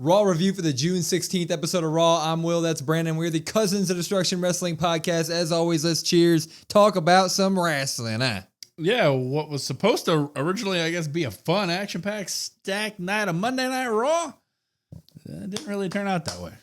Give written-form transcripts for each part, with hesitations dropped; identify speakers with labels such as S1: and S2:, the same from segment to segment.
S1: Raw review for the June 16th episode of Raw. I'm Will, that's Brandon. We're the Cousins of Destruction Wrestling Podcast. As always, let's cheers. Talk about some wrestling, huh?
S2: Yeah, what was supposed to originally, I guess, be a fun, action-packed, stacked night of Monday Night Raw, didn't really turn out that way.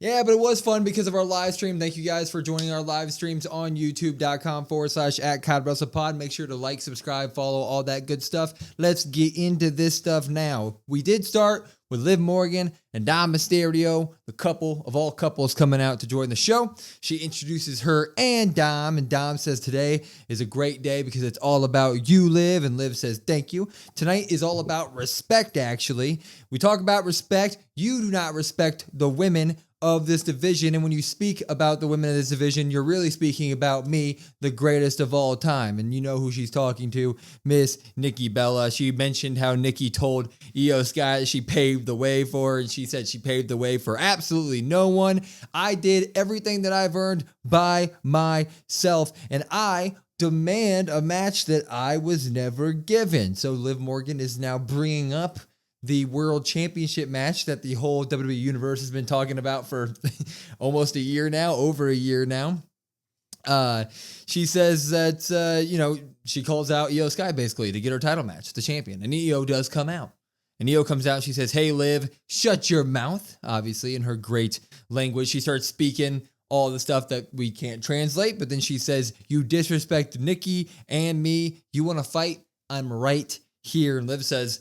S1: Yeah, but it was fun because of our live stream. Thank you guys for joining our live streams on youtube.com/@CodWrestlePod. Make sure to like, subscribe, follow, all that good stuff. Let's get into this stuff now. We did start with Liv Morgan and Dom Mysterio, the couple of all couples coming out to join the show. She introduces her and Dom says today is a great day because it's all about you, Liv, and Liv says thank you. Tonight is all about respect, actually. We talk about respect. You do not respect the women of this division, and when you speak about the women of this division, you're really speaking about me, the greatest of all time. And you know who she's talking to, Miss Nikki Bella. She mentioned how Nikki told Io Sky she paved the way for her, and she said she paved the way for absolutely no one. I did everything that I've earned by myself, and I demand a match that I was never given. So Liv Morgan is now bringing up the World Championship match that the whole WWE Universe has been talking about for almost a year now, over a year now. She says that, she calls out Io Sky basically to get her title match, the champion. And Io does come out. And Io comes out, she says, "Hey, Liv, shut your mouth," obviously, in her great language. She starts speaking all the stuff that we can't translate, but then she says, "You disrespect Nikki and me. You want to fight? I'm right here." And Liv says,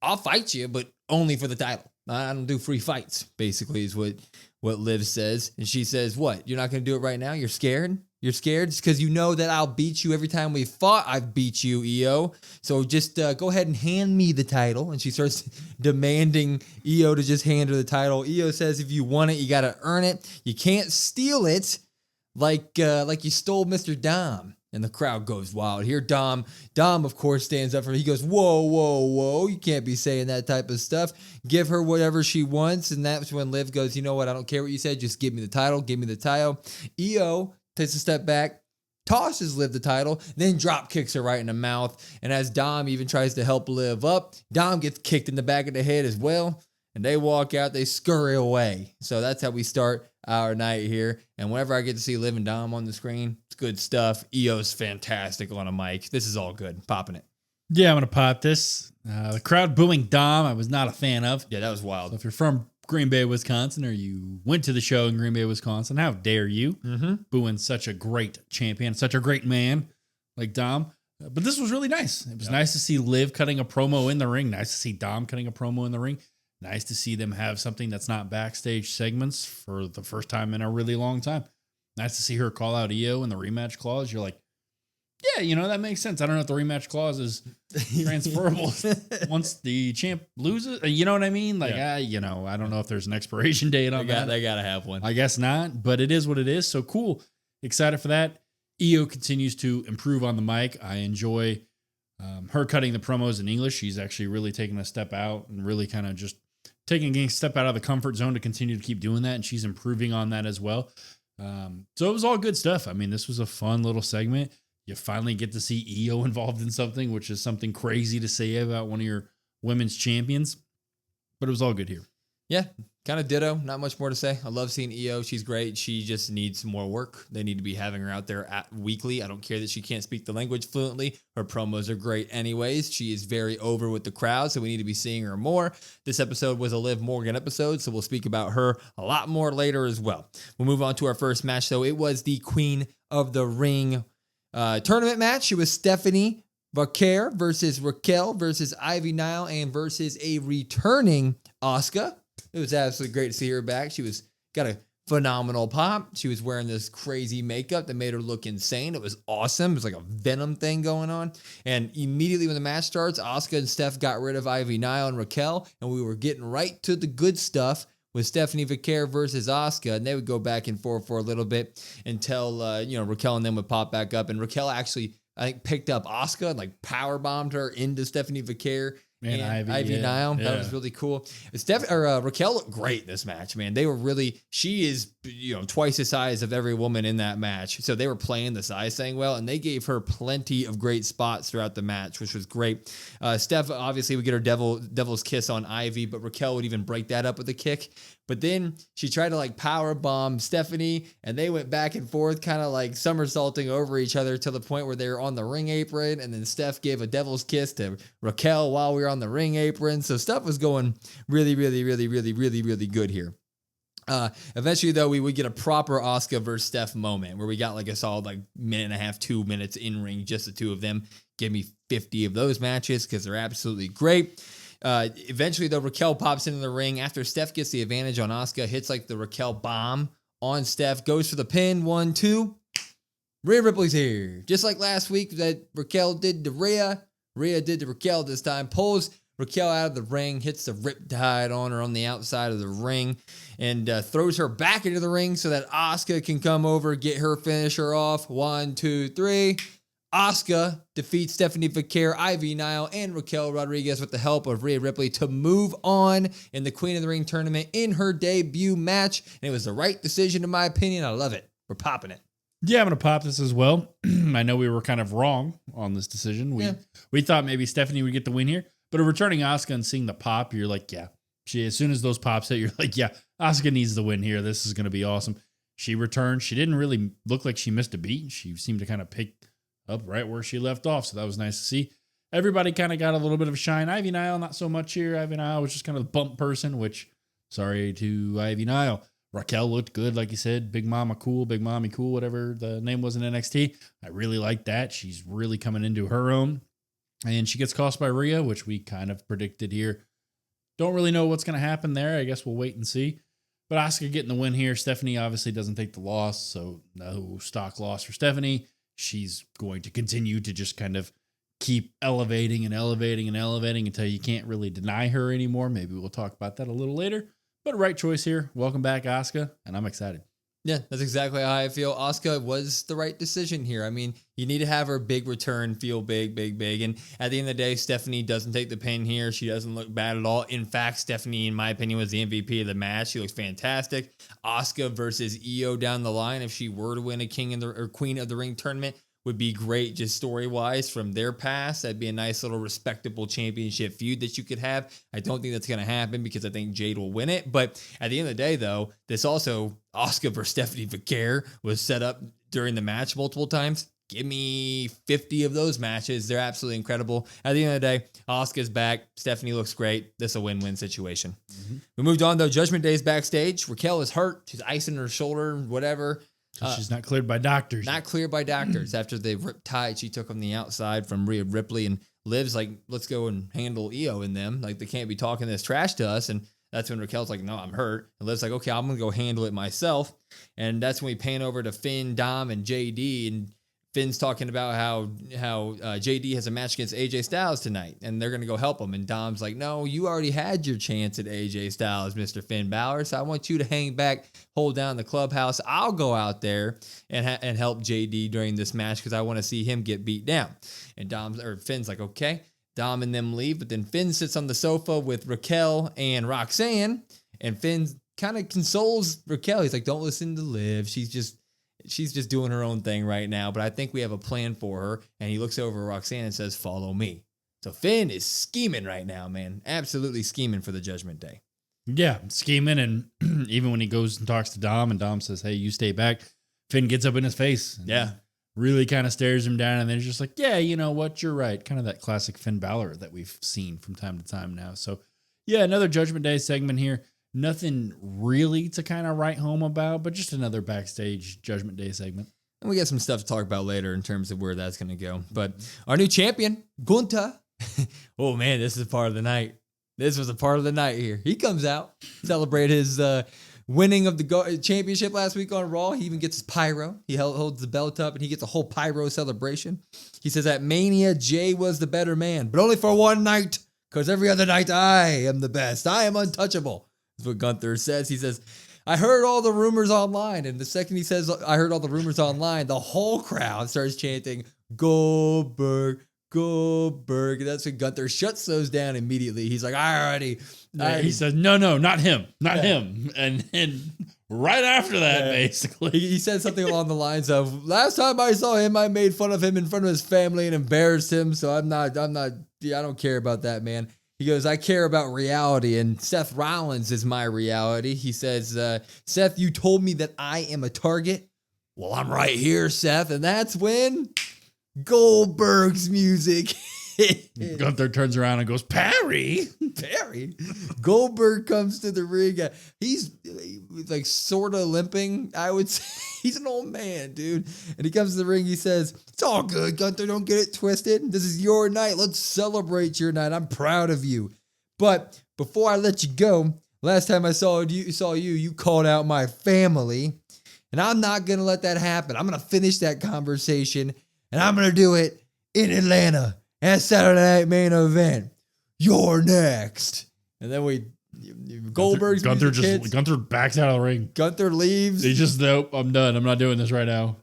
S1: "I'll fight you, but only for the title. I don't do free fights," basically is what Liv says. And she says, "What? You're not going to do it right now? You're scared? You're scared? It's because you know that I'll beat you every time we fought. I've beat you, Io. So just go ahead and hand me the title." And she starts demanding Io to just hand her the title. Io says, "If you want it, you got to earn it. You can't steal it like you stole Mr. Dom." And the crowd goes wild. Here, Dom, of course, stands up for her. He goes, whoa. You can't be saying that type of stuff. Give her whatever she wants. And that's when Liv goes, "You know what? I don't care what you said. Just give me the title. Give me the title." Io takes a step back, tosses Liv the title, then drop kicks her right in the mouth. And as Dom even tries to help Liv up, Dom gets kicked in the back of the head as well. And they walk out, they scurry away. So that's how we start our night here. And whenever I get to see Liv and Dom on the screen, it's good stuff. Io's fantastic on a mic. This is all good. Popping it.
S2: Yeah, I'm going to pop this. The crowd booing Dom, I was not a fan of.
S1: Yeah, that was wild.
S2: So if you're from Green Bay, Wisconsin, or you went to the show in Green Bay, Wisconsin, how dare you booing such a great champion, such a great man like Dom. But this was really nice. It was nice to see Liv cutting a promo in the ring. Nice to see Dom cutting a promo in the ring. Nice to see them have something that's not backstage segments for the first time in a really long time. Nice to see her call out Io in the rematch clause. You're like, yeah, that makes sense. I don't know if the rematch clause is transferable once the champ loses. You know what I mean? Like, I don't know if there's an expiration date on that.
S1: They got to have one.
S2: I guess not, but it is what it is. So cool. Excited for that. Io continues to improve on the mic. I enjoy her cutting the promos in English. She's actually really taking a step out and really kind of just taking a step out of the comfort zone to continue to keep doing that. And she's improving on that as well. So it was all good stuff. I mean, this was a fun little segment. You finally get to see Io involved in something, which is something crazy to say about one of your women's champions, but it was all good here.
S1: Yeah, kind of ditto. Not much more to say. I love seeing Io. She's great. She just needs some more work. They need to be having her out there weekly. I don't care that she can't speak the language fluently. Her promos are great anyways. She is very over with the crowd, so we need to be seeing her more. This episode was a Liv Morgan episode, so we'll speak about her a lot more later as well. We'll move on to our first match, though. It was the Queen of the Ring tournament match. It was Stephanie Vaquer versus Raquel versus Ivy Nile and versus a returning Asuka. It was absolutely great to see her back. She got a phenomenal pop. She was wearing this crazy makeup that made her look insane. It was awesome. It was like a Venom thing going on. And immediately when the match starts, Asuka and Steph got rid of Ivy Nile and Raquel, and we were getting right to the good stuff with Stephanie Vaquer versus Asuka, and they would go back and forth for a little bit until Raquel and them would pop back up. And Raquel actually, I think, picked up Asuka and like power bombed her into Stephanie Vaquer.
S2: And
S1: Ivy Nile. That was really cool. Raquel looked great this match, man. They were really, she is, twice the size of every woman in that match. So they were playing the size thing well, and they gave her plenty of great spots throughout the match, which was great. Steph obviously would get her devil's kiss on Ivy, but Raquel would even break that up with a kick. But then she tried to power bomb Stephanie, and they went back and forth, kind of somersaulting over each other to the point where they were on the ring apron. And then Steph gave a devil's kiss to Raquel while we were on the ring apron. So stuff was going really, really, really, really, really, really good here. Eventually, though, we would get a proper Asuka versus Steph moment where we got a solid minute and a half, 2 minutes in ring, just the two of them. Give me 50 of those matches because they're absolutely great. Eventually, though, Raquel pops into the ring after Steph gets the advantage on Asuka, hits the Raquel bomb on Steph, goes for the pin, 1, 2. Rhea Ripley's here. Just like last week that Raquel did to Rhea. Rhea did to Raquel this time, pulls Raquel out of the ring, hits the riptide on her on the outside of the ring, and throws her back into the ring so that Asuka can come over, get her finisher off. 1, 2, 3. Asuka defeats Stephanie Vaquer, Ivy Nile, and Raquel Rodriguez with the help of Rhea Ripley to move on in the Queen of the Ring tournament in her debut match. And it was the right decision, in my opinion. I love it. We're popping it.
S2: Yeah, I'm going to pop this as well. I know we were kind of wrong on this decision. We thought maybe Stephanie would get the win here, but a returning Asuka and seeing the pop, you're like, yeah. As soon as those pops hit, you're like, yeah, Asuka needs the win here. This is going to be awesome. She returned. She didn't really look like she missed a beat. She seemed to kind of pick up right where she left off. So that was nice to see. Everybody kind of got a little bit of a shine. Ivy Nile, not so much here. Ivy Nile was just kind of the bump person, which, sorry to Ivy Nile. Raquel looked good, like you said. Big Mommy Cool, whatever the name was in NXT. I really like that. She's really coming into her own. And she gets cost by Rhea, which we kind of predicted here. Don't really know what's going to happen there. I guess we'll wait and see. But Asuka getting the win here. Stephanie obviously doesn't take the loss, so no stock loss for Stephanie. She's going to continue to just kind of keep elevating and elevating and elevating until you can't really deny her anymore. Maybe we'll talk about that a little later. But right choice here. Welcome back, Asuka, and I'm excited.
S1: Yeah, that's exactly how I feel. Asuka was the right decision here. I mean, you need to have her big return feel big. And at the end of the day, Stephanie doesn't take the pin here. She doesn't look bad at all. In fact, Stephanie, in my opinion, was the MVP of the match. She looks fantastic. Asuka versus Io down the line, if she were to win a Queen of the Ring tournament, would be great just story-wise from their past. That'd be a nice little respectable championship feud that you could have. I don't think that's going to happen because I think Jade will win it. But at the end of the day, though, this also, Asuka versus Stephanie Vaquer was set up during the match multiple times. Give me 50 of those matches. They're absolutely incredible. At the end of the day, Asuka's back. Stephanie looks great. This is a win-win situation. Mm-hmm. We moved on, though. Judgment Day's backstage. Raquel is hurt. She's icing her shoulder, whatever.
S2: So she's not cleared by doctors.
S1: Not cleared by doctors after the riptide she took on the outside from Rhea Ripley, and Liv's like, let's go and handle Io in them. Like, they can't be talking this trash to us. And that's when Raquel's like, no, I'm hurt. And Liv's like, okay, I'm going to go handle it myself. And that's when we pan over to Finn, Dom, and JD. And Finn's talking about how JD has a match against AJ Styles tonight, and they're going to go help him. And Dom's like, no, you already had your chance at AJ Styles, Mr. Finn Balor, so I want you to hang back, hold down the clubhouse. I'll go out there and help JD during this match because I want to see him get beat down. And Finn's like, okay. Dom and them leave, but then Finn sits on the sofa with Raquel and Roxanne, and Finn kind of consoles Raquel. He's like, don't listen to Liv. She's just doing her own thing right now, but I think we have a plan for her. And he looks over at Roxanne and says, follow me. So Finn is scheming right now, man. Absolutely scheming for the Judgment Day.
S2: Yeah, scheming. And even when he goes and talks to Dom and Dom says, hey, you stay back, Finn gets up in his face.
S1: Yeah.
S2: Really kind of stares him down. And then he's just like, yeah, you know what? You're right. Kind of that classic Finn Balor that we've seen from time to time now. So yeah, another Judgment Day segment here. Nothing really to kind of write home about, but just another backstage Judgment Day segment.
S1: And we got some stuff to talk about later in terms of where that's going to go. But our new champion, Gunther. Oh, man, this is part of the night. This was a part of the night here. He comes out, celebrate his winning of the championship last week on Raw. He even gets his pyro. He holds the belt up, and he gets a whole pyro celebration. He says at Mania, Jay was the better man, but only for one night, because every other night I am the best. I am untouchable. That's what Gunther says. He says, I heard all the rumors online. And the second he says, I heard all the rumors online, the whole crowd starts chanting, Goldberg, Goldberg. And that's when Gunther shuts those down immediately. He's like,
S2: He says, no, not him. Not him. And right after that, basically.
S1: He said something along the lines of, last time I saw him, I made fun of him in front of his family and embarrassed him. So I don't care about that, man. He goes, I care about reality, and Seth Rollins is my reality. He says, Seth, you told me that I am a target. Well, I'm right here, Seth. And that's when Goldberg's music.
S2: Gunther turns around and goes, Perry.
S1: Goldberg comes to the ring. He's like sort of limping, I would say. He's an old man, dude. And he comes to the ring. He says, it's all good, Gunther. Don't get it twisted. This is your night. Let's celebrate your night. I'm proud of you. But before I let you go, last time I saw you called out my family. And I'm not going to let that happen. I'm going to finish that conversation. And I'm going to do it in Atlanta. At Saturday Night Main Event, you're next. And then
S2: Gunther backs out of the ring.
S1: Gunther leaves.
S2: He just, nope, I'm done. I'm not doing this right now.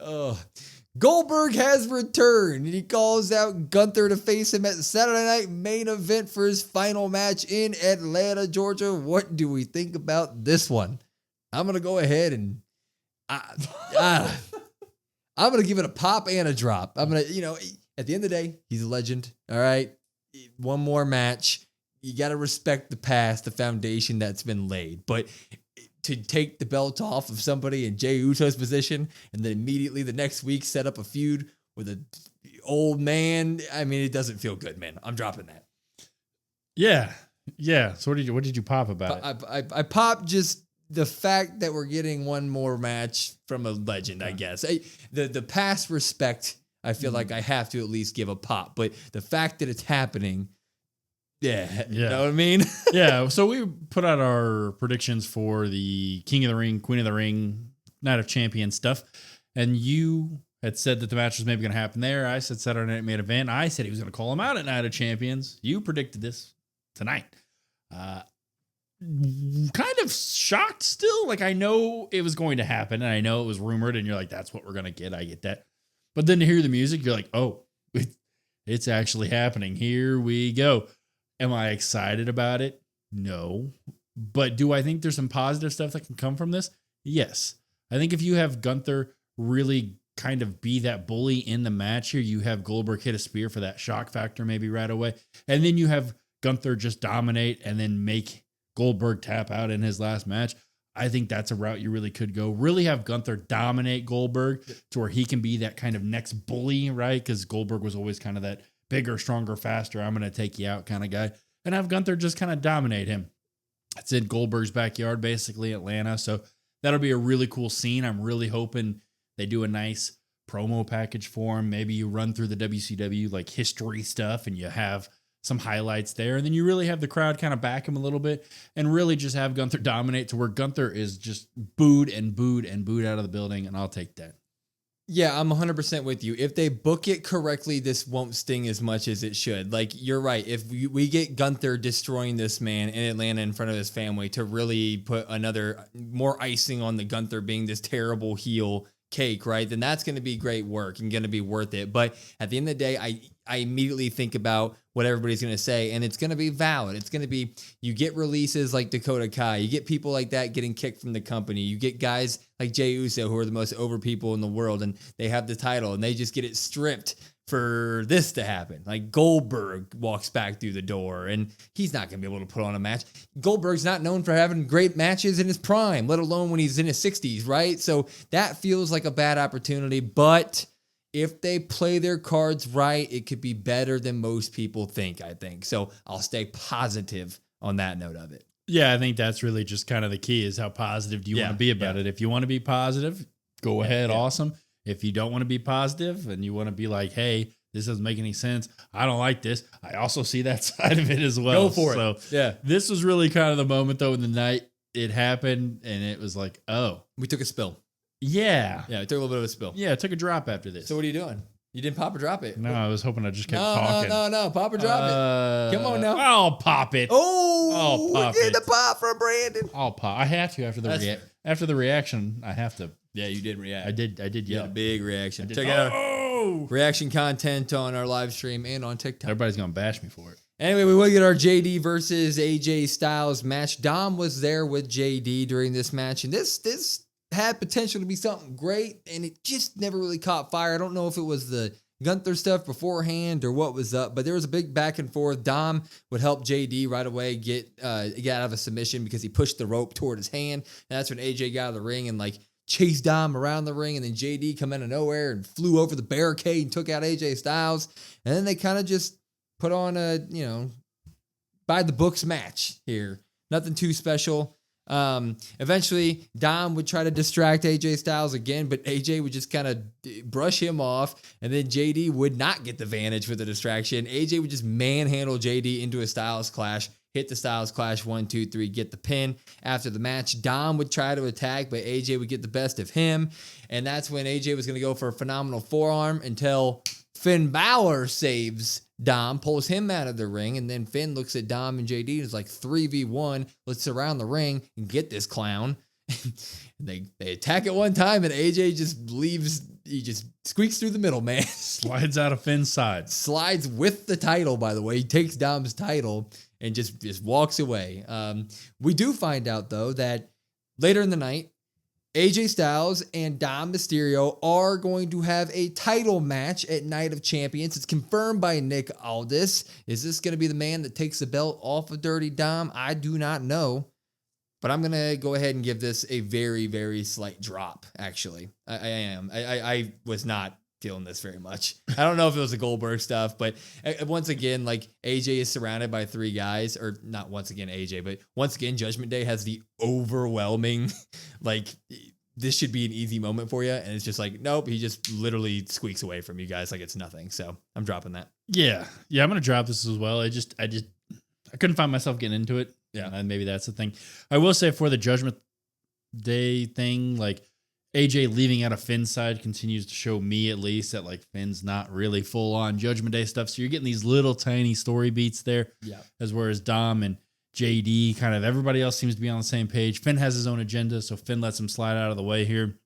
S1: Goldberg has returned, and he calls out Gunther to face him at Saturday Night Main Event for his final match in Atlanta, Georgia. What do we think about this one? I'm going to go ahead and I'm going to give it a pop and a drop. I'm going to, at the end of the day, he's a legend. All right. One more match. You got to respect the past, the foundation that's been laid. But to take the belt off of somebody in Jey Uso's position and then immediately the next week set up a feud with an old man, I mean, it doesn't feel good, man. I'm dropping that.
S2: Yeah. So what did you pop about it?
S1: I popped just the fact that we're getting one more match from a legend, I guess. The past respect, I feel like I have to at least give a pop, but the fact that it's happening, you know what I mean?
S2: Yeah. So we put out our predictions for the King of the Ring, Queen of the Ring, Night of Champions stuff. And you had said that the match was maybe going to happen there. I said Saturday Night Main Event. I said he was going to call him out at Night of Champions. You predicted this tonight. Kind of shocked still. Like, I know it was going to happen and I know it was rumored and you're like, that's what we're going to get. I get that. But then to hear the music, you're like, oh, it's actually happening. Here we go. Am I excited about it? No. But do I think there's some positive stuff that can come from this? Yes. I think if you have Gunther really kind of be that bully in the match here, you have Goldberg hit a spear for that shock factor maybe right away. And then you have Gunther just dominate and then make Goldberg tap out in his last match. I think that's a route you really could go. Really have Gunther dominate Goldberg to where he can be that kind of next bully, right? Because Goldberg was always kind of that bigger, stronger, faster, I'm going to take you out kind of guy. And have Gunther just kind of dominate him. It's in Goldberg's backyard, basically, Atlanta. So that'll be a really cool scene. I'm really hoping they do a nice promo package for him. Maybe you run through the WCW like history stuff and you have some highlights there. And then you really have the crowd kind of back him a little bit and really just have Gunther dominate to where Gunther is just booed and booed and booed out of the building. And I'll take that.
S1: Yeah, I'm 100% with you. If they book it correctly, this won't sting as much as it should. Like, you're right. If we get Gunther destroying this man in Atlanta in front of his family to really put another more icing on the Gunther being this terrible heel cake, right? Then that's going to be great work and going to be worth it. But at the end of the day, I immediately think about what everybody's going to say, and it's going to be valid. It's going to be, you get releases like Dakota Kai, you get people like that getting kicked from the company, you get guys like Jey Uso who are the most over people in the world, and they have the title, and they just get it stripped for this to happen. Like Goldberg walks back through the door, and he's not going to be able to put on a match. Goldberg's not known for having great matches in his prime, let alone when he's in his 60s, right? So that feels like a bad opportunity, but if they play their cards right, it could be better than most people think, I think. So I'll stay positive on that note of it.
S2: Yeah, I think that's really just kind of the key is how positive do you want to be about it. If you want to be positive, go ahead. Awesome. If you don't want to be positive and you want to be like, hey, this doesn't make any sense, I don't like this, I also see that side of it as well.
S1: Go for it.
S2: So this was really kind of the moment, though, in the night it happened, and it was like, oh.
S1: We took a spill.
S2: Yeah.
S1: Yeah, we took a little bit of a spill.
S2: Yeah, it took a drop after this.
S1: So what are you doing? You didn't pop or drop it?
S2: No, I was hoping I just kept talking.
S1: No. Pop or drop it. Come on now.
S2: I'll pop it.
S1: Oh,
S2: I'll pop
S1: we get the pop from Brandon.
S2: I'll pop. I have to after the reaction. I have to.
S1: Yeah, you did react.
S2: I did yell.
S1: A big reaction.
S2: Check
S1: it out.
S2: No.
S1: reaction content on our live stream and on TikTok.
S2: Everybody's going to bash me for it.
S1: Anyway, we will get our JD versus AJ Styles match. Dom was there with JD during this match, and this had potential to be something great, and it just never really caught fire. I don't know if it was the Gunther stuff beforehand or what was up, but there was a big back and forth. Dom would help JD right away get out of a submission because he pushed the rope toward his hand, and that's when AJ got out of the ring and like chased Dom around the ring, and then JD come out of nowhere and flew over the barricade and took out AJ Styles, and then they kind of just put on a, by the books match here. Nothing too special. Eventually, Dom would try to distract AJ Styles again, but AJ would just kind of brush him off, and then JD would not get the advantage for the distraction. AJ would just manhandle JD into a Styles Clash, hit the Styles Clash 1, 2, 3, get the pin. After the match, Dom would try to attack, but AJ would get the best of him, and that's when AJ was going to go for a phenomenal forearm until Finn Balor saves Dom, pulls him out of the ring, and then Finn looks at Dom and JD and is like, 3v1, let's surround the ring and get this clown. they attack at one time, and AJ just leaves, he just squeaks through the middle, man.
S2: Slides out of Finn's side.
S1: Slides with the title, by the way. He takes Dom's title and just walks away. We do find out, though, that later in the night, AJ Styles and Dom Mysterio are going to have a title match at Night of Champions. It's confirmed by Nick Aldis. Is this going to be the man that takes the belt off of Dirty Dom? I do not know. But I'm going to go ahead and give this a very, very slight drop, actually. I am. I was not feeling this very much. I don't know if it was the Goldberg stuff, but once again, like AJ is surrounded by three guys, or not once again AJ, but once again Judgment Day has the overwhelming, like this should be an easy moment for you, and it's just like, nope, he just literally squeaks away from you guys like it's nothing. So I'm dropping that.
S2: Yeah, I'm gonna drop this as well. I couldn't find myself getting into it. Yeah, and maybe that's the thing. I will say for the Judgment Day thing, like AJ leaving out of Finn's side continues to show me at least that like Finn's not really full on Judgment Day stuff. So you're getting these little tiny story beats there. Yeah. As whereas Dom and JD, kind of everybody else seems to be on the same page. Finn has his own agenda, so Finn lets him slide out of the way here.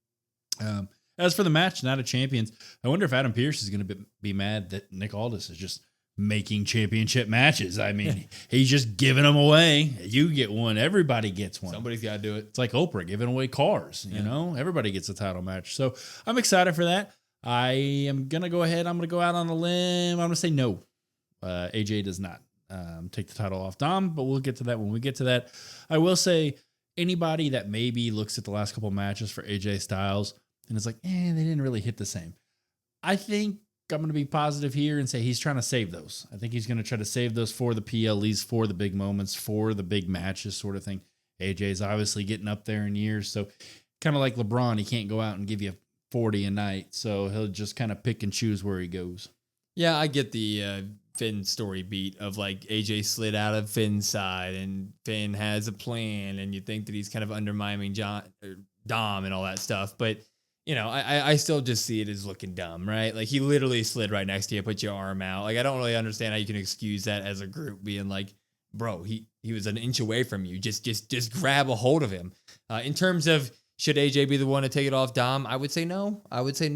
S2: As for the match, Night of Champions, I wonder if Adam Pearce is going to be mad that Nick Aldis is just making championship matches. I mean, he's just giving them away. You get one, everybody gets one.
S1: Somebody's got to do it.
S2: It's like Oprah giving away cars, you know? Everybody gets a title match. So I'm excited for that. I am going to go ahead. I'm going to go out on a limb. I'm going to say no. AJ does not take the title off Dom, but we'll get to that when we get to that. I will say anybody that maybe looks at the last couple matches for AJ Styles and is like, they didn't really hit the same. I think I'm going to be positive here and say he's trying to save those. I think he's going to try to save those for the PLEs, for the big moments, for the big matches sort of thing. AJ's obviously getting up there in years. So kind of like LeBron, he can't go out and give you 40 a night. So he'll just kind of pick and choose where he goes.
S1: Yeah, I get the Finn story beat of like AJ slid out of Finn's side and Finn has a plan and you think that he's kind of undermining Dom and all that stuff. But I still just see it as looking dumb, right? Like he literally slid right next to you, put your arm out. Like I don't really understand how you can excuse that as a group being like, bro, he was an inch away from you. Just grab a hold of him. In terms of should AJ be the one to take it off Dom, I would say no. I would say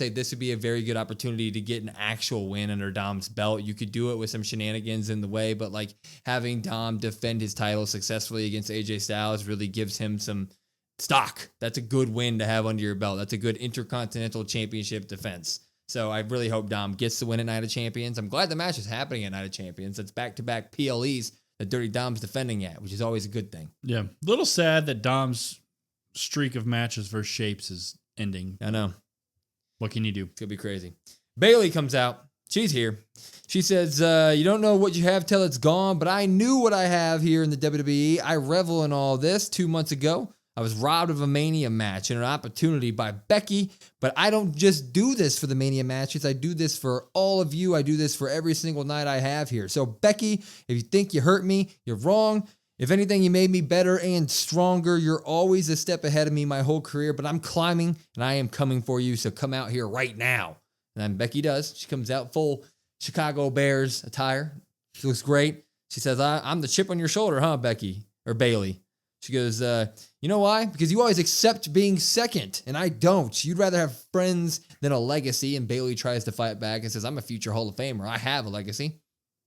S1: this would be a very good opportunity to get an actual win under Dom's belt. You could do it with some shenanigans in the way, but like having Dom defend his title successfully against AJ Styles really gives him some stock. That's a good win to have under your belt. That's a good Intercontinental Championship defense. So I really hope Dom gets the win at Night of Champions. I'm glad the match is happening at Night of Champions. That's back-to-back PLEs that Dirty Dom's defending at, which is always a good thing.
S2: Yeah. A little sad that Dom's streak of matches versus Shapes is ending.
S1: I know.
S2: What can you do?
S1: It's going to be crazy. Bayley comes out. She's here. She says, you don't know what you have till it's gone, but I knew what I have here in the WWE. I revel in all this 2 months ago. I was robbed of a Mania match and an opportunity by Becky, but I don't just do this for the Mania matches. I do this for all of you. I do this for every single night I have here. So Becky, if you think you hurt me, you're wrong. If anything, you made me better and stronger. You're always a step ahead of me my whole career, but I'm climbing and I am coming for you. So come out here right now. And then Becky does. She comes out full Chicago Bears attire. She looks great. She says, I'm the chip on your shoulder, huh, Becky or Bayley? She goes, you know why? Because you always accept being second, and I don't. You'd rather have friends than a legacy. And Bayley tries to fight back and says, I'm a future Hall of Famer. I have a legacy.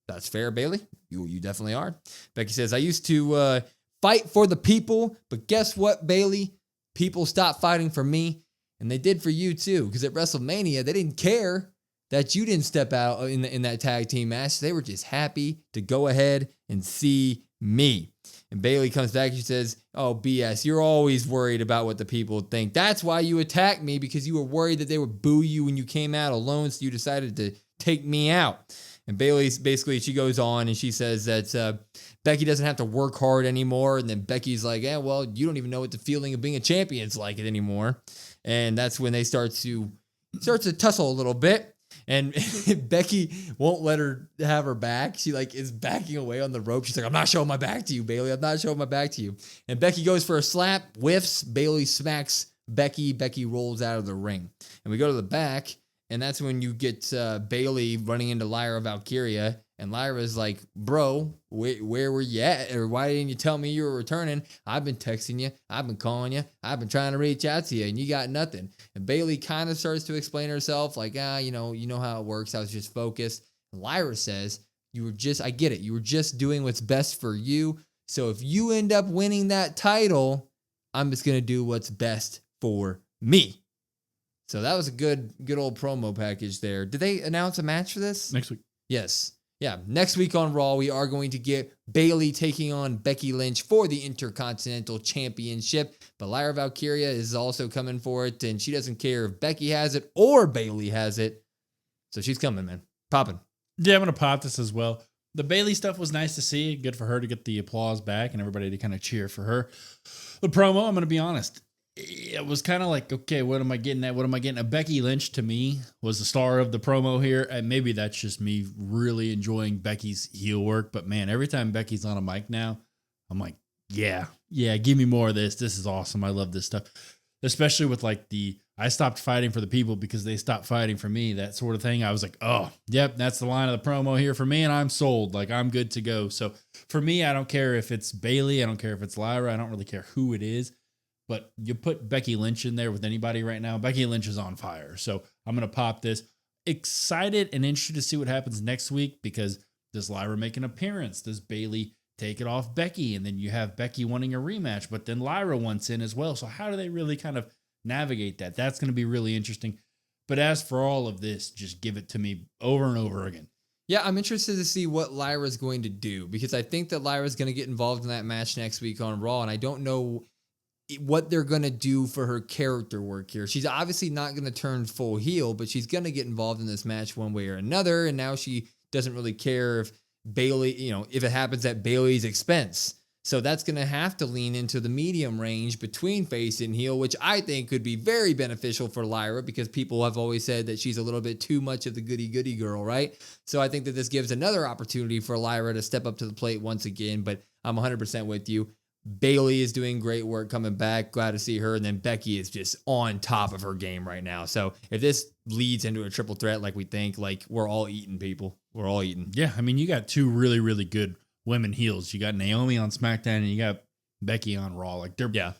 S1: That's fair, Bayley. You definitely are. Becky says, I used to fight for the people, but guess what, Bayley? People stopped fighting for me, and they did for you too. Because at WrestleMania, they didn't care that you didn't step out in that tag team match. They were just happy to go ahead and see me. And Bayley comes back and she says, oh, BS, you're always worried about what the people think. That's why you attacked me, because you were worried that they would boo you when you came out alone, so you decided to take me out. And Bayley's basically, she goes on and she says that Becky doesn't have to work hard anymore. And then Becky's like, yeah, well, you don't even know what the feeling of being a champion's like it anymore. And that's when they start to tussle a little bit. And Becky won't let her have her back. She is backing away on the rope. She's like, I'm not showing my back to you, Bayley. I'm not showing my back to you. And Becky goes for a slap, whiffs. Bayley smacks Becky. Becky rolls out of the ring. And we go to the back. And that's when you get Bayley running into Lyra Valkyria. And Lyra's like, bro, where were you at? Or why didn't you tell me you were returning? I've been texting you. I've been calling you. I've been trying to reach out to you, and you got nothing. And Bayley kind of starts to explain herself like, you know how it works. I was just focused. And Lyra says, I get it. You were just doing what's best for you. So if you end up winning that title, I'm just going to do what's best for me. So that was a good old promo package there. Did they announce a match for this?
S2: Next week.
S1: Yes. Yeah. Next week on Raw, we are going to get Bayley taking on Becky Lynch for the Intercontinental Championship. But Lyra Valkyria is also coming for it, and she doesn't care if Becky has it or Bayley has it. So she's coming, man. Popping.
S2: Yeah, I'm going to pop this as well. The Bayley stuff was nice to see. Good for her to get the applause back and everybody to kind of cheer for her. The promo, I'm going to be honest, it was kind of like, okay, what am I getting at? What am I getting at? Becky Lynch, to me, was the star of the promo here. And maybe that's just me really enjoying Becky's heel work. But, man, every time Becky's on a mic now, I'm like, yeah, give me more of this. This is awesome. I love this stuff. Especially with, I stopped fighting for the people because they stopped fighting for me, that sort of thing. I was like, oh, yep, that's the line of the promo here for me, and I'm sold. I'm good to go. So, for me, I don't care if it's Bayley. I don't care if it's Lyra. I don't really care who it is. But you put Becky Lynch in there with anybody right now, Becky Lynch is on fire. So I'm going to pop this. Excited and interested to see what happens next week, because does Lyra make an appearance? Does Bayley take it off Becky? And then you have Becky wanting a rematch, but then Lyra wants in as well. So how do they really kind of navigate that? That's going to be really interesting. But as for all of this, just give it to me over and over again.
S1: Yeah, I'm interested to see what Lyra's going to do, because I think that Lyra's going to get involved in that match next week on Raw, and I don't know what they're going to do for her character work here. She's obviously not going to turn full heel, but she's going to get involved in this match one way or another. And now she doesn't really care if Bayley, if it happens at Bayley's expense. So that's going to have to lean into the medium range between face and heel, which I think could be very beneficial for Lyra, because people have always said that she's a little bit too much of the goody-goody girl, right? So I think that this gives another opportunity for Lyra to step up to the plate once again, but I'm 100% with you. Bayley is doing great work coming back. Glad to see her. And then Becky is just on top of her game right now. So if this leads into a triple threat like we think, we're all eating, people. We're all eating.
S2: Yeah, I mean, you got two really, really good women heels. You got Naomi on SmackDown and you got Becky on Raw.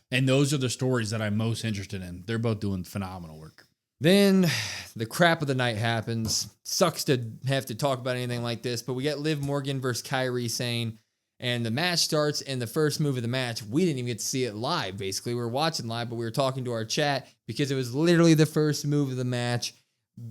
S2: And those are the stories that I'm most interested in. They're both doing phenomenal work.
S1: Then the crap of the night happens. Sucks to have to talk about anything like this, but we got Liv Morgan versus Karrion. And the match starts, and the first move of the match, we didn't even get to see it live, basically. We were watching live, but we were talking to our chat because it was literally the first move of the match.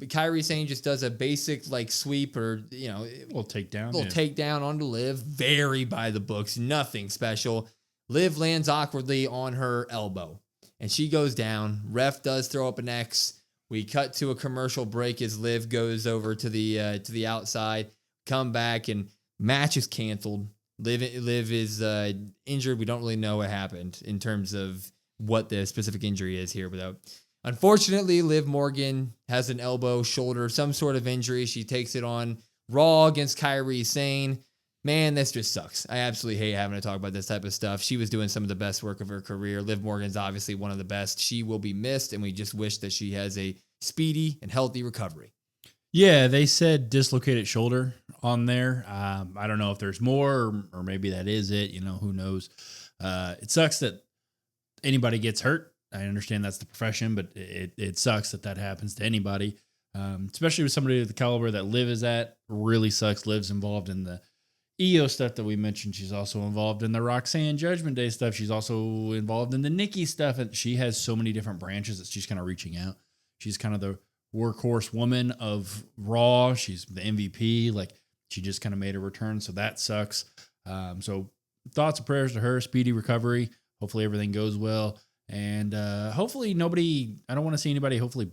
S1: Karrion just does a basic, sweep or,
S2: little
S1: takedown onto Liv. Very by the books, nothing special. Liv lands awkwardly on her elbow, and she goes down. Ref does throw up an X. We cut to a commercial break as Liv goes over to the outside, come back, and match is canceled. Liv is injured. We don't really know what happened in terms of what the specific injury is here. Unfortunately, Liv Morgan has an elbow, shoulder, some sort of injury. She takes it on Raw against Karrion. Man, this just sucks. I absolutely hate having to talk about this type of stuff. She was doing some of the best work of her career. Liv Morgan's obviously one of the best. She will be missed, and we just wish that she has a speedy and healthy recovery.
S2: Yeah, they said dislocated shoulder on there. I don't know if there's more or maybe that is it. Who knows? It sucks that anybody gets hurt. I understand that's the profession, but it sucks that happens to anybody, especially with somebody of the caliber that Liv is at. Really sucks. Liv's involved in the EO stuff that we mentioned. She's also involved in the Roxanne Judgment Day stuff. She's also involved in the Nikki stuff. And she has so many different branches that she's kind of reaching out. She's kind of the workhorse woman of Raw. She's the MVP. Like, she just kind of made a return. So that sucks. So thoughts and prayers to her. Speedy recovery. Hopefully everything goes well. And hopefully I don't want to see anybody hopefully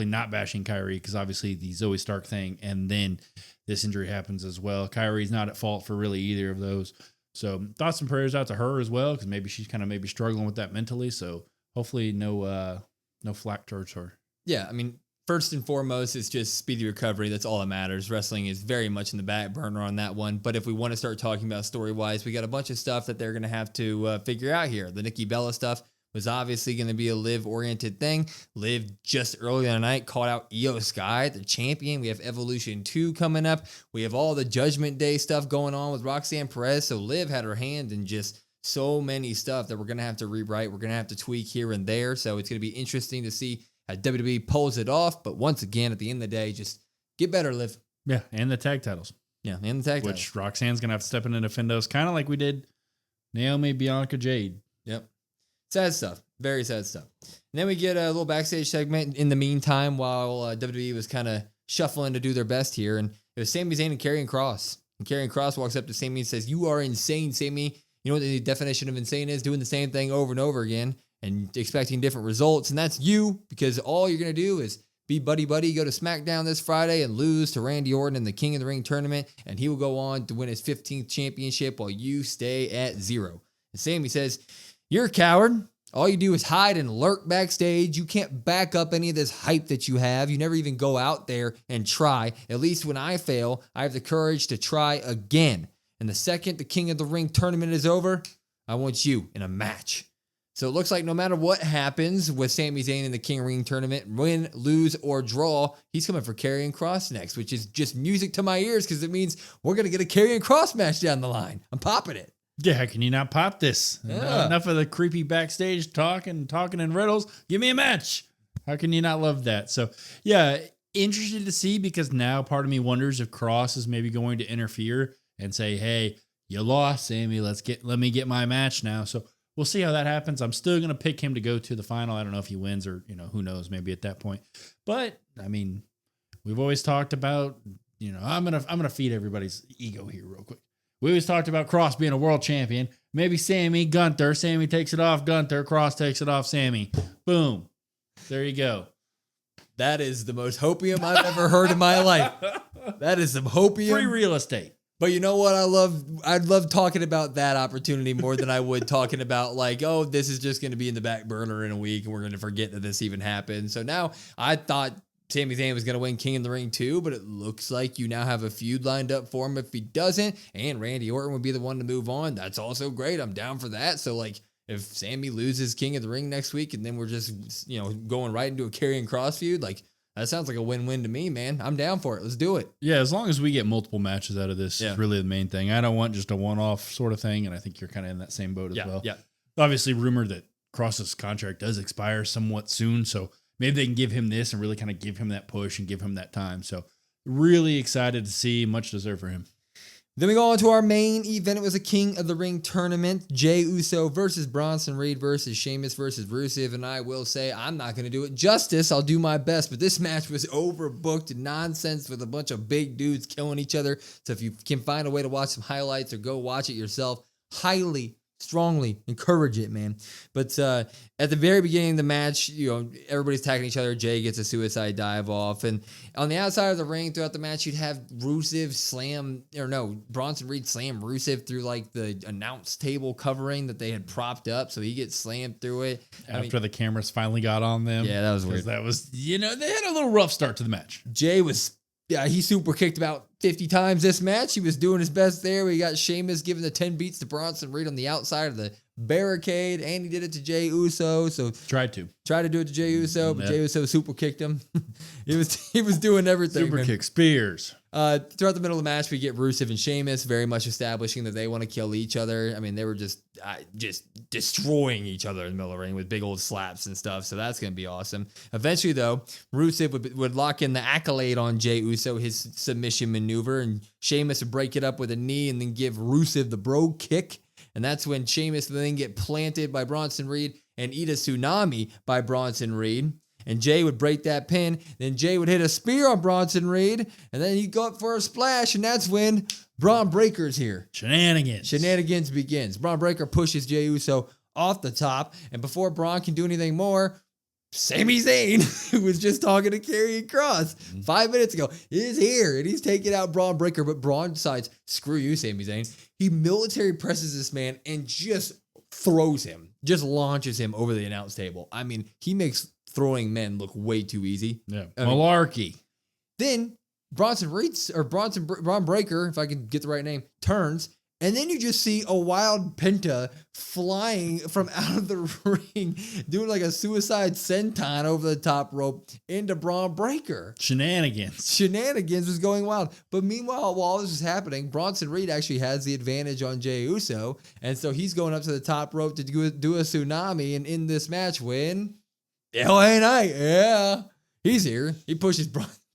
S2: not bashing Kyrie, because obviously the Zoe Stark thing and then this injury happens as well. Kyrie's not at fault for really either of those. So thoughts and prayers out to her as well, because maybe she's kind of maybe struggling with that mentally. So hopefully no flack towards her.
S1: Yeah, I mean, first and foremost, it's just speedy recovery. That's all that matters. Wrestling is very much in the back burner on that one. But if we want to start talking about story-wise, we got a bunch of stuff that they're going to have to figure out here. The Nikki Bella stuff was obviously going to be a Liv-oriented thing. Liv just earlier in the night called out Io Sky, the champion. We have Evolution 2 coming up. We have all the Judgment Day stuff going on with Roxanne Perez. So Liv had her hand in just so many stuff that we're going to have to rewrite. We're going to have to tweak here and there. So it's going to be interesting to see how WWE pulls it off. But once again, at the end of the day, just get better, Liv.
S2: Yeah, and the tag titles.
S1: Yeah, and the tag titles.
S2: Which Roxanne's going to have to step in and defend those, kind of like we did Naomi, Bianca, Jade.
S1: Yep. Sad stuff. Very sad stuff. And then we get a little backstage segment in the meantime while WWE was kind of shuffling to do their best here. And it was Sami Zayn and Karrion Kross. And Karrion Kross walks up to Sami and says, "You are insane, Sami." You know what the definition of insane is? Doing the same thing over and over again and expecting different results. And that's you, because all you're going to do is be buddy-buddy, go to SmackDown this Friday and lose to Randy Orton in the King of the Ring tournament. And he will go on to win his 15th championship while you stay at 0. And Sami says, "You're a coward. All you do is hide and lurk backstage. You can't back up any of this hype that you have. You never even go out there and try. At least when I fail, I have the courage to try again. And the second the King of the Ring tournament is over, I want you in a match." So it looks like no matter what happens with Sami Zayn in the King of the Ring tournament, win, lose, or draw, he's coming for Karrion Kross next, which is just music to my ears, because it means we're going to get a Karrion Kross match down the line. I'm popping it.
S2: Yeah, how can you not pop this?
S1: Yeah.
S2: Enough of the creepy backstage talking in riddles. Give me a match. How can you not love that? So, yeah, interested to see, because now part of me wonders if Kross is maybe going to interfere and say, "Hey, you lost, Sami. Let me get my match now." So we'll see how that happens. I'm still going to pick him to go to the final. I don't know if he wins, or, who knows, maybe at that point. But I mean, we've always talked about, I'm going to feed everybody's ego here real quick. We always talked about Kross being a world champion. Maybe Gunther. Sami takes it off Gunther. Kross takes it off Sami. Boom. There you go.
S1: That is the most hopium I've ever heard in my life. That is some hopium.
S2: Free real estate.
S1: But you know what? I'd love talking about that opportunity more than I would talking about like, oh, this is just going to be in the back burner in a week and we're going to forget that this even happened. So now I thought Sami Zayn was going to win King of the Ring too, but it looks like you now have a feud lined up for him if he doesn't, and Randy Orton would be the one to move on. That's also great. I'm down for that. So like, if Sami loses King of the Ring next week and then we're just, going right into a Karrion Kross feud, like, that sounds like a win-win to me, man. I'm down for it. Let's do it.
S2: Yeah, as long as we get multiple matches out of this, is really the main thing. I don't want just a one-off sort of thing, and I think you're kind of in that same boat as well.
S1: Yeah.
S2: Obviously, rumored that Kross's contract does expire somewhat soon, so maybe they can give him this and really kind of give him that push and give him that time. So really excited to see. Much deserved for him.
S1: Then we go on to our main event. It was a King of the Ring tournament. Jey Uso versus Bronson Reed versus Sheamus versus Rusev. And I will say, I'm not going to do it justice. I'll do my best. But this match was overbooked nonsense with a bunch of big dudes killing each other. So if you can find a way to watch some highlights or go watch it yourself, strongly encourage it, man. But at the very beginning of the match, everybody's attacking each other. Jey gets a suicide dive off. And on the outside of the ring throughout the match, you'd have Bronson Reed slam Rusev through like the announce table covering that they had propped up. So he gets slammed through it.
S2: After the cameras finally got on them.
S1: Yeah, that was weird.
S2: That was, they had a little rough start to the match.
S1: Jey was... Yeah, he super kicked about 50 times this match. He was doing his best there. We got Sheamus giving the 10 beats to Bronson Reed on the outside of the barricade, and he did it to Jey Uso. So tried to do it to Jey Uso, but Jey Uso super kicked him. He was doing everything.
S2: Super kick, spears.
S1: Throughout the middle of the match, we get Rusev and Sheamus very much establishing that they want to kill each other. I mean, they were just destroying each other in the middle of the ring with big old slaps and stuff. So that's going to be awesome. Eventually, though, Rusev would lock in the accolade on Jey Uso, his submission maneuver, and Sheamus would break it up with a knee and then give Rusev the bro kick. And that's when Sheamus would then get planted by Bronson Reed and eat a tsunami by Bronson Reed. And Jay would break that pin. Then Jay would hit a spear on Bronson Reed. And then he'd go up for a splash. And that's when Braun Breaker's here. Shenanigans begins. Braun Breaker pushes Jey Uso off the top. And before Braun can do anything more, Sami Zayn, who was just talking to Karrion Kross 5 minutes ago, is here. And he's taking out Braun Breaker. But Braun decides, screw you, Sami Zayn. He military presses this man and just throws him. Just launches him over the announce table. I mean, he makes throwing men look way too easy.
S2: Yeah. Malarkey.
S1: Then Braun Breaker, if I can get the right name, turns, and then you just see a wild Penta flying from out of the ring, doing like a suicide senton over the top rope into Braun Breaker. Shenanigans was going wild. But meanwhile, while this is happening, Bronson Reed actually has the advantage on Jey Uso, and so he's going up to the top rope to do a tsunami, and in this match, win. LA Knight, yeah. He's here. He pushes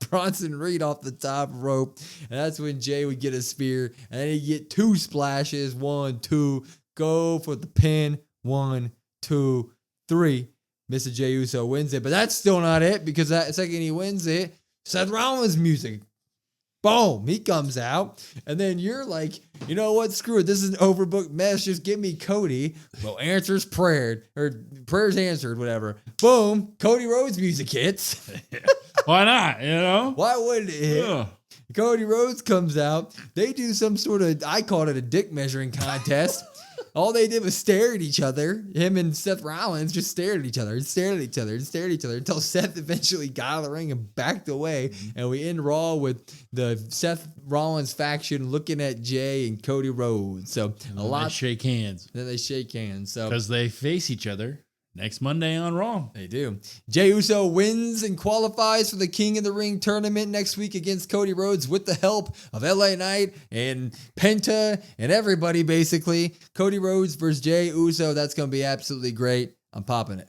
S1: Bronson Reed off the top rope. And that's when Jay would get a spear. And then he'd get 2 splashes. 1, 2. Go for the pin. 1, 2, 3. Mr. Jey Uso wins it. But that's still not it, because that second he wins it, Seth Rollins music. Boom, he comes out, and then you're like, you know what, screw it, this is an overbooked mess, just give me Cody. Well, answers prayers answered, whatever. Boom, Cody Rhodes music hits.
S2: Why not, you know?
S1: Why wouldn't it hit? Yeah. Cody Rhodes comes out, they do some sort of, I called it a dick measuring contest. All they did was stare at each other. Him and Seth Rollins just stared at each other and stared at each other and stared at each other until Seth eventually got out of the ring and backed away. And we end Raw with the Seth Rollins faction looking at Jay and Cody Rhodes. So
S2: they shake hands.
S1: Then they shake hands. So
S2: because they face each other next Monday on Raw.
S1: They do. Jey Uso wins and qualifies for the King of the Ring tournament next week against Cody Rhodes with the help of LA Knight and Penta and everybody, basically. Cody Rhodes versus Jey Uso. That's going to be absolutely great. I'm popping it.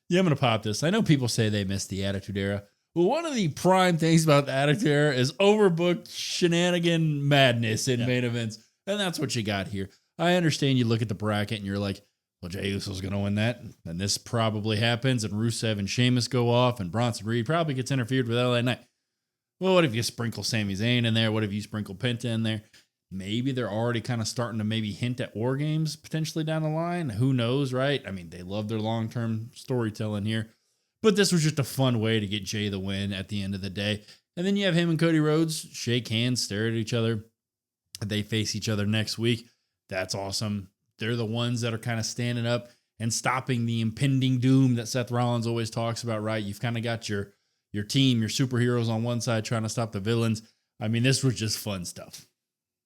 S2: Yeah, I'm going to pop this. I know people say they missed the Attitude Era. Well, one of the prime things about the Attitude Era is overbooked shenanigan madness in main events. And that's what you got here. I understand you look at the bracket and you're like, well, Jey Uso's going to win that. And this probably happens. And Rusev and Sheamus go off. And Bronson Reed probably gets interfered with LA Knight. Well, what if you sprinkle Sami Zayn in there? What if you sprinkle Penta in there? Maybe they're already kind of starting to maybe hint at War Games potentially down the line. Who knows, right? I mean, they love their long-term storytelling here. But this was just a fun way to get Jey the win at the end of the day. And then you have him and Cody Rhodes shake hands, stare at each other. They face each other next week. That's awesome. They're the ones that are kind of standing up and stopping the impending doom that Seth Rollins always talks about, right? You've kind of got your team, your superheroes on one side trying to stop the villains. I mean, this was just fun stuff.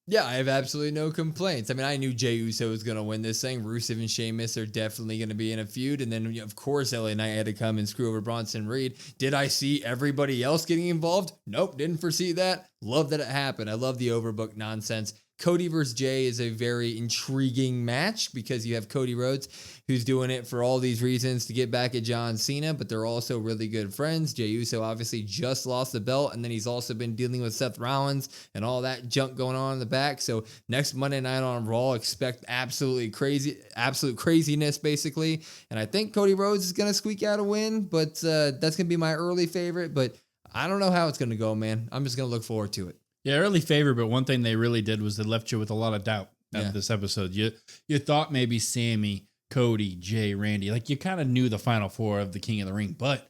S1: Yeah, I have absolutely no complaints. I mean, I knew Jey Uso was going to win this thing. Rusev and Sheamus are definitely going to be in a feud. And then, of course, LA Knight had to come and screw over Bronson Reed. Did I see everybody else getting involved? Nope, didn't foresee that. Love that it happened. I love the overbooked nonsense. Cody versus Jey is a very intriguing match because you have Cody Rhodes, who's doing it for all these reasons to get back at John Cena, but they're also really good friends. Jey Uso obviously just lost the belt, and then he's also been dealing with Seth Rollins and all that junk going on in the back. So next Monday night on Raw, expect absolute craziness, basically. And I think Cody Rhodes is going to squeak out a win, but that's going to be my early favorite. But I don't know how it's going to go, man. I'm just going to look forward to it.
S2: Yeah, early favorite, but one thing they really did was they left you with a lot of doubt after this episode. You thought maybe Sami, Cody, Jey, Randy, like you kind of knew the final four of the King of the Ring, but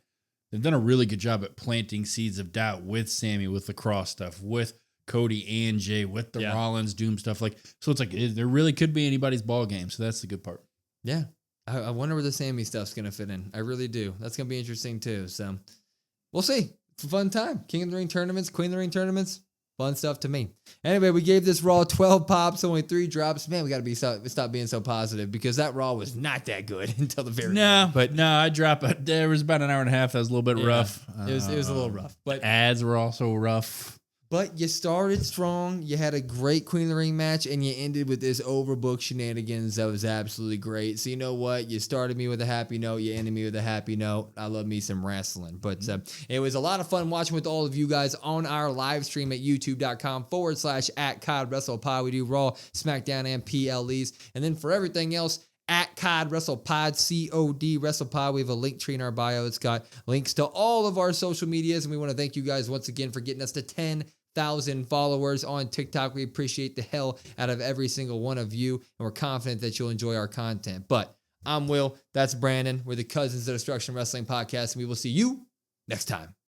S2: they've done a really good job at planting seeds of doubt with Sami, with the cross stuff, with Cody and Jey, with the Rollins Doom stuff. So it's like there really could be anybody's ball game. So that's the good part.
S1: Yeah. I wonder where the Sami stuff's going to fit in. I really do. That's going to be interesting too. So we'll see. It's a fun time. King of the Ring tournaments, Queen of the Ring tournaments. Fun stuff to me. Anyway, we gave this Raw 12 pops, only 3 drops. Man, we got to stop being so positive because that Raw was not that good until the very end.
S2: But no, I dropped it. There was about an hour and a half. That was a little bit rough.
S1: It was a little rough. But
S2: ads were also rough.
S1: But you started strong. You had a great Queen of the Ring match, and you ended with this overbooked shenanigans that was absolutely great. So you know what? You started me with a happy note. You ended me with a happy note. I love me some wrestling. But it was a lot of fun watching with all of you guys on our live stream at youtube.com/@CODWrestlePod. We do Raw, SmackDown, and PLEs. And then for everything else, at COD WrestlePod, COD WrestlePod. We have a link tree in our bio. It's got links to all of our social medias. And we want to thank you guys once again for getting us to 10,000 followers on TikTok. We appreciate the hell out of every single one of you. And we're confident that you'll enjoy our content. But I'm Will. That's Brandon. We're the Cousins of Destruction Wrestling Podcast. And we will see you next time.